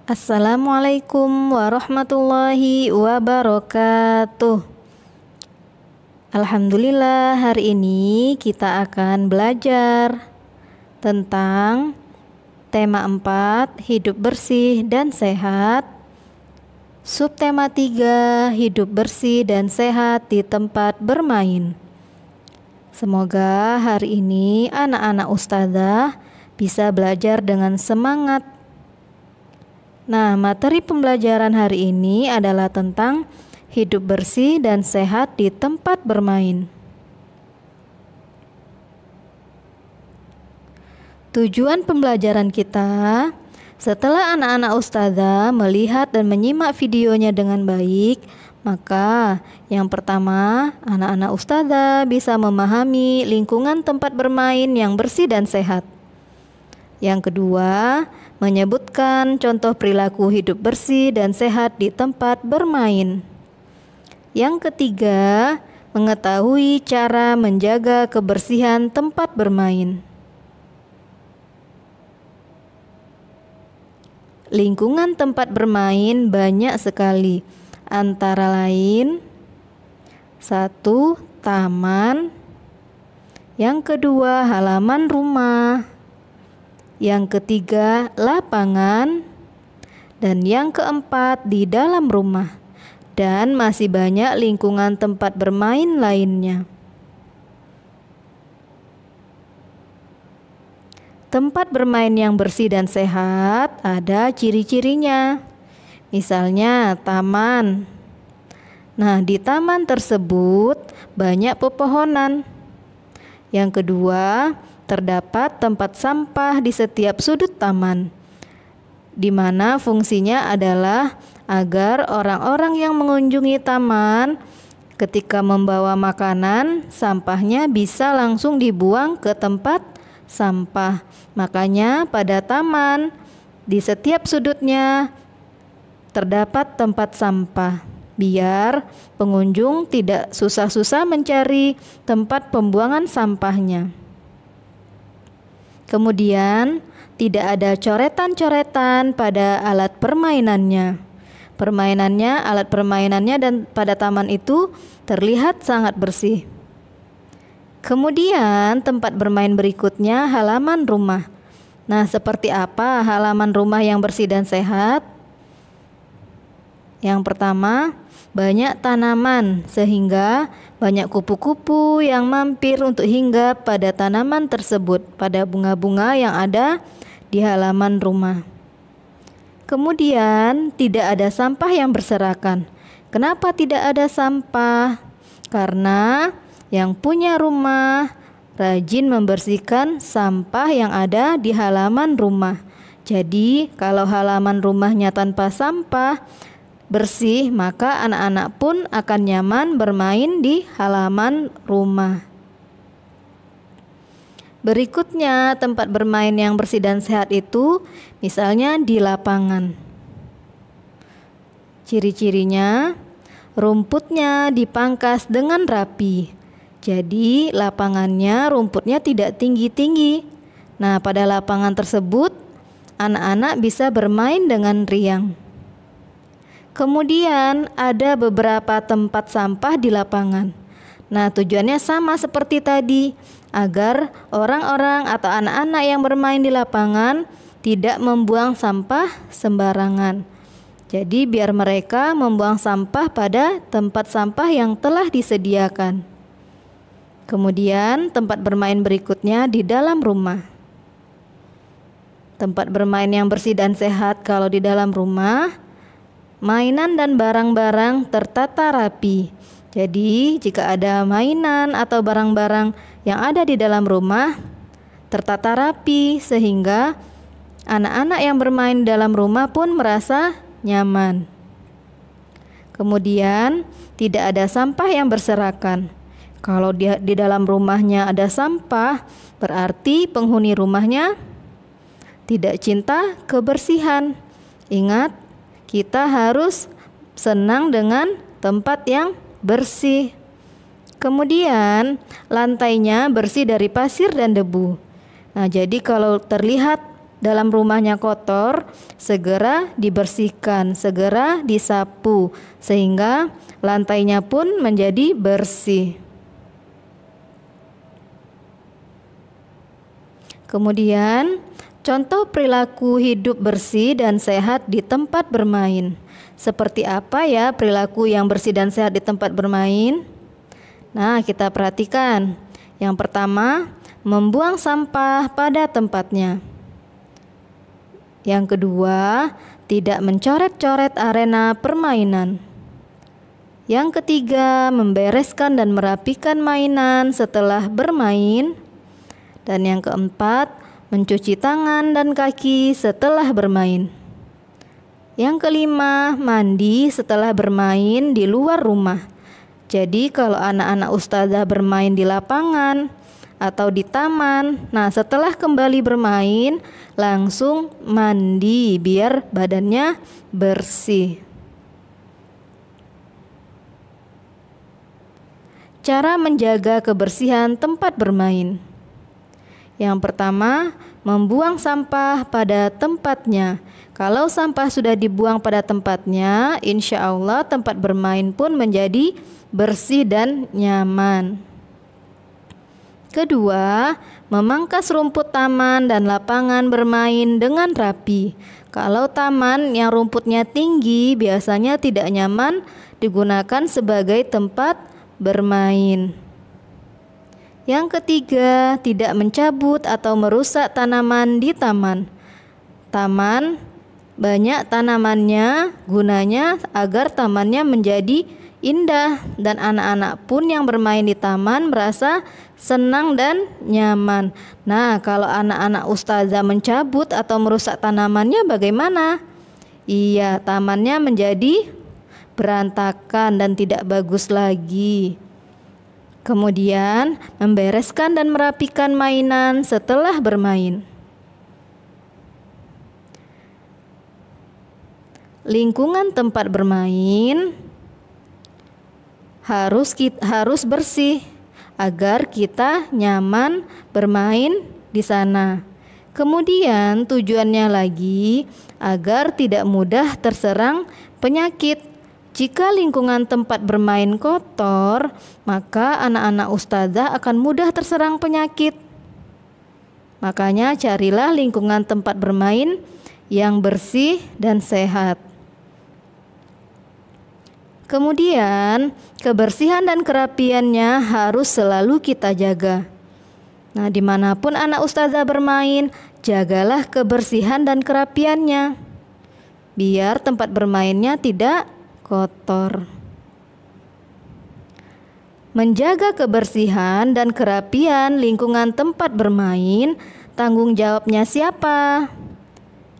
Assalamualaikum warahmatullahi wabarakatuh. Alhamdulillah, hari ini kita akan belajar tentang tema 4, hidup bersih dan sehat. Subtema 3, hidup bersih dan sehat di tempat bermain. Semoga hari ini anak-anak ustazah bisa belajar dengan semangat. Nah, materi pembelajaran hari ini adalah tentang hidup bersih dan sehat di tempat bermain. Tujuan pembelajaran kita, setelah anak-anak ustazah melihat dan menyimak videonya dengan baik, maka yang pertama, anak-anak ustazah bisa memahami lingkungan tempat bermain yang bersih dan sehat. Yang kedua, menyebutkan contoh perilaku hidup bersih dan sehat di tempat bermain. Yang ketiga, mengetahui cara menjaga kebersihan tempat bermain. Lingkungan tempat bermain banyak sekali, antara lain 1. Taman. Yang kedua, halaman rumah. Yang ketiga, lapangan. Dan yang keempat, di dalam rumah. Dan masih banyak lingkungan tempat bermain lainnya. Tempat bermain yang bersih dan sehat ada ciri-cirinya. Misalnya taman. Nah, di taman tersebut banyak pepohonan. Yang kedua, terdapat tempat sampah di setiap sudut taman, di mana fungsinya adalah agar orang-orang yang mengunjungi taman ketika membawa makanan, sampahnya bisa langsung dibuang ke tempat sampah. Makanya pada taman di setiap sudutnya terdapat tempat sampah, biar pengunjung tidak susah-susah mencari tempat pembuangan sampahnya. Kemudian tidak ada coretan-coretan pada alat permainannya. Alat permainannya dan pada taman itu terlihat sangat bersih. Kemudian tempat bermain berikutnya halaman rumah. Nah, seperti apa halaman rumah yang bersih dan sehat? Yang pertama, banyak tanaman sehingga banyak kupu-kupu yang mampir untuk hinggap pada tanaman tersebut, pada bunga-bunga yang ada di halaman rumah. Kemudian tidak ada sampah yang berserakan. Kenapa tidak ada sampah? Karena yang punya rumah rajin membersihkan sampah yang ada di halaman rumah. Jadi kalau halaman rumahnya tanpa sampah bersih, maka anak-anak pun akan nyaman bermain di halaman rumah. Berikutnya, tempat bermain yang bersih dan sehat itu misalnya di lapangan. Ciri-cirinya, rumputnya dipangkas dengan rapi. Jadi lapangannya rumputnya tidak tinggi-tinggi. Nah, pada lapangan tersebut anak-anak bisa bermain dengan riang. Kemudian ada beberapa tempat sampah di lapangan. Nah, tujuannya sama seperti tadi, agar orang-orang atau anak-anak yang bermain di lapangan tidak membuang sampah sembarangan. Jadi biar mereka membuang sampah pada tempat sampah yang telah disediakan. Kemudian tempat bermain berikutnya di dalam rumah. Tempat bermain yang bersih dan sehat kalau di dalam rumah, mainan dan barang-barang tertata rapi. Jadi jika ada mainan atau barang-barang yang ada di dalam rumah tertata rapi sehingga anak-anak yang bermain di dalam rumah pun merasa nyaman. Kemudian tidak ada sampah yang berserakan. Kalau di dalam rumahnya ada sampah, berarti penghuni rumahnya tidak cinta kebersihan. Ingat, kita harus senang dengan tempat yang bersih. Kemudian lantainya bersih dari pasir dan debu. Nah, jadi kalau terlihat dalam rumahnya kotor, segera dibersihkan, segera disapu, sehingga lantainya pun menjadi bersih. Kemudian, contoh perilaku hidup bersih dan sehat di tempat bermain. Seperti apa ya perilaku yang bersih dan sehat di tempat bermain? Nah, kita perhatikan. Yang pertama, membuang sampah pada tempatnya. Yang kedua, tidak mencoret-coret arena permainan. Yang ketiga, membereskan dan merapikan mainan setelah bermain. Dan yang keempat, mencuci tangan dan kaki setelah bermain. Yang kelima, mandi setelah bermain di luar rumah. Jadi kalau anak-anak ustazah bermain di lapangan atau di taman, nah setelah kembali bermain langsung mandi biar badannya bersih. Cara menjaga kebersihan tempat bermain. Yang pertama, membuang sampah pada tempatnya. Kalau sampah sudah dibuang pada tempatnya, insya Allah tempat bermain pun menjadi bersih dan nyaman. Kedua, memangkas rumput taman dan lapangan bermain dengan rapi. Kalau taman yang rumputnya tinggi biasanya tidak nyaman digunakan sebagai tempat bermain. Yang ketiga, tidak mencabut atau merusak tanaman di taman. Taman banyak tanamannya, gunanya agar tamannya menjadi indah dan anak-anak pun yang bermain di taman merasa senang dan nyaman. Nah, kalau anak-anak ustazah mencabut atau merusak tanamannya bagaimana? Iya, tamannya menjadi berantakan dan tidak bagus lagi. Kemudian, membereskan dan merapikan mainan setelah bermain. Lingkungan tempat bermain harus bersih agar kita nyaman bermain di sana. Kemudian tujuannya lagi agar tidak mudah terserang penyakit. Jika lingkungan tempat bermain kotor, maka anak-anak ustazah akan mudah terserang penyakit. Makanya carilah lingkungan tempat bermain yang bersih dan sehat. Kemudian, kebersihan dan kerapiannya harus selalu kita jaga. Nah, dimanapun anak ustazah bermain, jagalah kebersihan dan kerapiannya, biar tempat bermainnya tidak kotor. Menjaga kebersihan dan kerapian lingkungan tempat bermain, tanggung jawabnya siapa?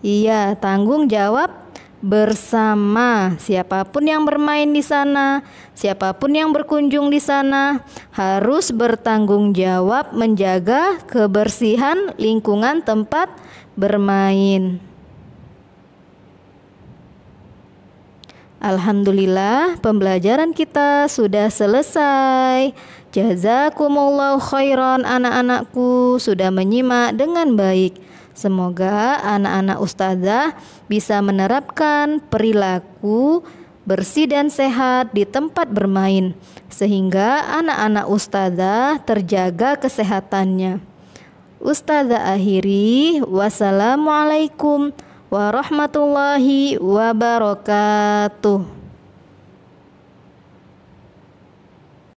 Iya, tanggung jawab bersama. Siapapun yang bermain di sana, siapapun yang berkunjung di sana harus bertanggung jawab menjaga kebersihan lingkungan tempat bermain. Alhamdulillah, pembelajaran kita sudah selesai. Jazakumullahu khairan anak-anakku sudah menyimak dengan baik. Semoga anak-anak ustazah bisa menerapkan perilaku bersih dan sehat di tempat bermain, sehingga anak-anak ustazah terjaga kesehatannya. Ustazah akhiri, wassalamualaikum warahmatullahi wabarakatuh.